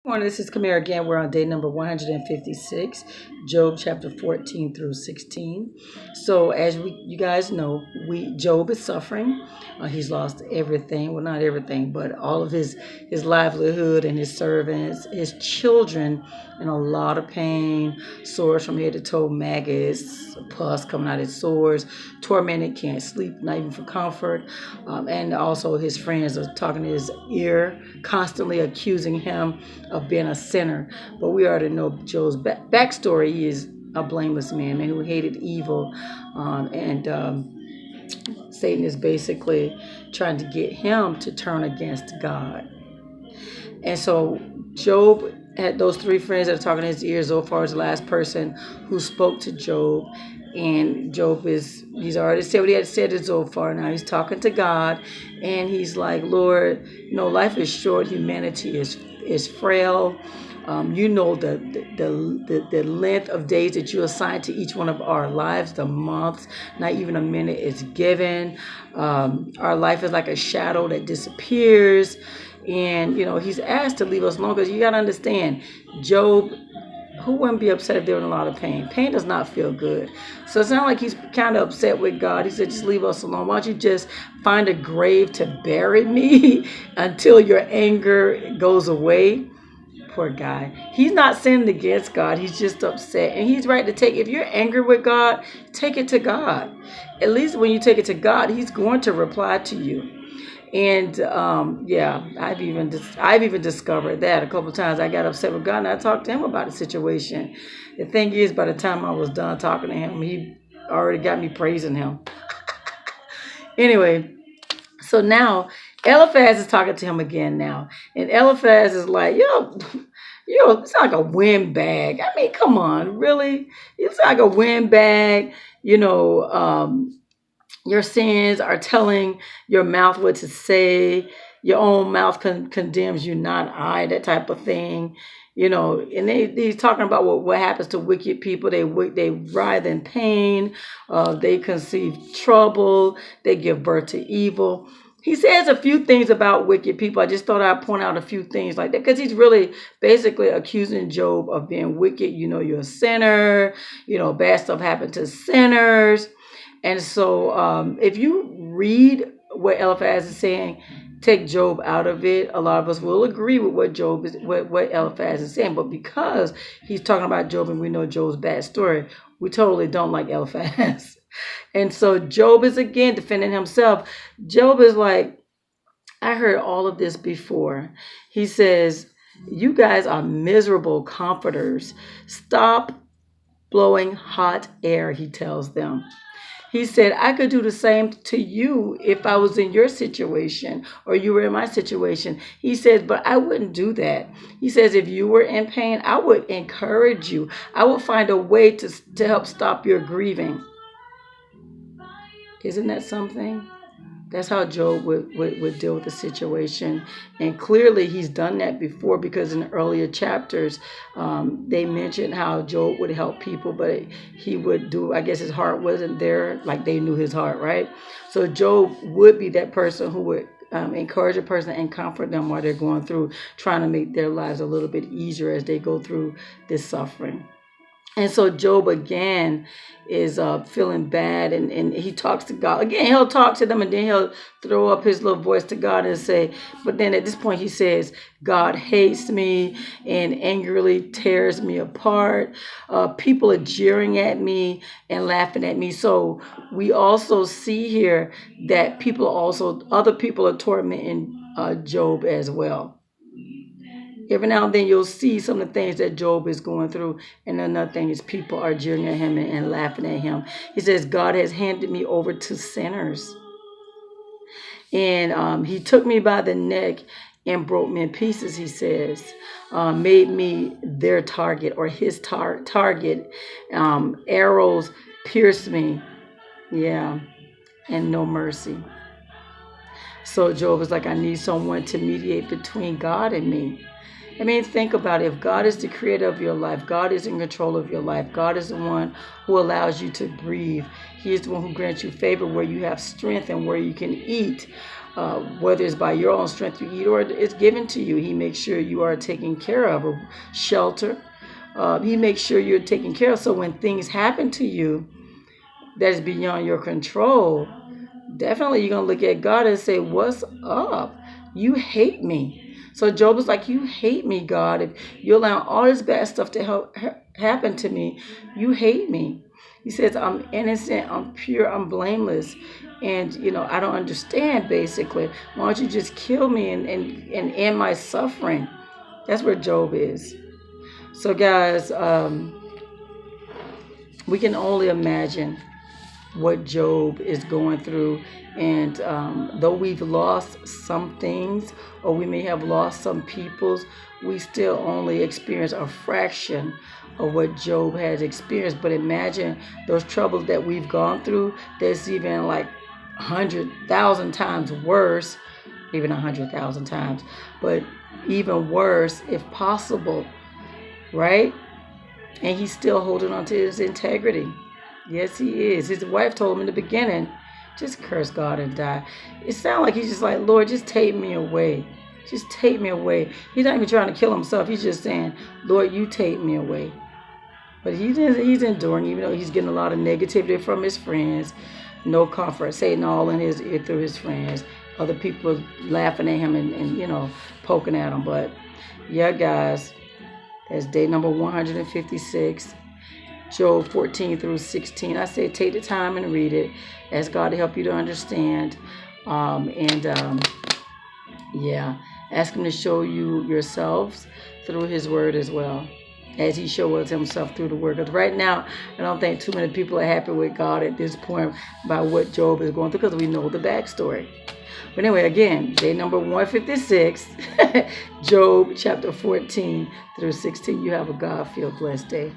Morning, this is Kamera again. We're on day number 156, Job chapter 14 through 16. So, as you guys know, Job is suffering. He's lost everything. Well, not everything, but all of his livelihood and his servants, his children, in a lot of pain, sores from head to toe, maggots, pus coming out of his sores, tormented, can't sleep, not even for comfort. And also, his friends are talking to his ear, constantly accusing him of being a sinner. But we already know Job's backstory. He is a blameless man who hated evil, and Satan is basically trying to get him to turn against God. And so Job had those three friends that are talking in his ear. Zophar is the last person who spoke to Job. And he's already said what he had said to Zophar. Now he's talking to God, and he's like, Lord, life is short. Humanity is frail. You know the length of days that you assign to each one of our lives, the months, not even a minute is given. Our life is like a shadow that disappears. And, he's asked to leave us alone because you got to understand, Job, who wouldn't be upset if they were in a lot of pain? Pain does not feel good. So it's not like he's kind of upset with God. He said, just leave us alone. Why don't you just find a grave to bury me until your anger goes away? Poor guy. He's not sinning against God. He's just upset. And he's right to if you're angry with God, take it to God. At least when you take it to God, he's going to reply to you. And yeah, I've even discovered that a couple of times. I got upset with God and I talked to him about the situation. The thing is, by the time I was done talking to him, he already got me praising him. Anyway, so now Eliphaz is talking to him again now, and Eliphaz is like, it's like a windbag. I mean, come on, really? It's like a windbag. Your sins are telling your mouth what to say. Your own mouth condemns you, not I, that type of thing. And he's talking about what happens to wicked people. They writhe in pain. They conceive trouble. They give birth to evil. He says a few things about wicked people. I just thought I'd point out a few things like that because he's really basically accusing Job of being wicked. You're a sinner. Bad stuff happened to sinners. And so if you read what Eliphaz is saying, take Job out of it. A lot of us will agree with what Eliphaz is saying. But because he's talking about Job and we know Job's bad story, we totally don't like Eliphaz. And so Job is again defending himself. Job is like, I heard all of this before. He says, you guys are miserable comforters. Stop blowing hot air, he tells them. He said, I could do the same to you if I was in your situation or you were in my situation. He says, but I wouldn't do that. He says, if you were in pain, I would encourage you. I would find a way to help stop your grieving. Isn't that something? That's how Job would deal with the situation. And clearly he's done that before because in earlier chapters, they mentioned how Job would help people, but he would I guess his heart wasn't there, like they knew his heart, right? So Job would be that person who would encourage a person and comfort them while they're going through, trying to make their lives a little bit easier as they go through this suffering. And so Job again is feeling bad and he talks to God. Again, he'll talk to them and then he'll throw up his little voice to God and say, but then at this point he says, God hates me and angrily tears me apart. People are jeering at me and laughing at me. So we also see here that other people are tormenting Job as well. Every now and then you'll see some of the things that Job is going through. And another thing is people are jeering at him and laughing at him. He says, God has handed me over to sinners. And he took me by the neck and broke me in pieces, he says. Made me their target or his target. Arrows pierced me. Yeah. And no mercy. So Job is like, I need someone to mediate between God and me. I mean, think about it. If God is the creator of your life, God is in control of your life. God is the one who allows you to breathe. He is the one who grants you favor where you have strength and where you can eat. Whether it's by your own strength you eat or it's given to you, He makes sure you are taken care of, or shelter. He makes sure you're taken care of. So when things happen to you that is beyond your control, definitely you're going to look at God and say, what's up? You hate me. So Job was like, you hate me, God. If you allow all this bad stuff to happen to me, you hate me. He says, I'm innocent, I'm pure, I'm blameless. And, I don't understand, basically. Why don't you just kill me and end my suffering? That's where Job is. So, guys, we can only imagine what Job is going through. And though we've lost some things, or we may have lost some peoples, we still only experience a fraction of what Job has experienced. But imagine those troubles that we've gone through. That's even like 100,000 times worse, even 100,000 times, but even worse if possible, right? And he's still holding on to his integrity. Yes, he is. His wife told him in the beginning, just curse God and die. It sounds like he's just like, Lord, just take me away. Just take me away. He's not even trying to kill himself. He's just saying, Lord, you take me away. But he's enduring, even though he's getting a lot of negativity from his friends. No comfort. Satan all in his ear through his friends. Other people laughing at him and poking at him. But yeah, guys, that's day number 156. Job 14 through 16. I say take the time and read it. Ask God to help you to understand. Ask Him to show you yourselves through His Word as well, as He shows Himself through the Word. Because right now, I don't think too many people are happy with God at this point by what Job is going through, because we know the backstory. But anyway, again, day number 156, Job chapter 14 through 16. You have a God-filled blessed day.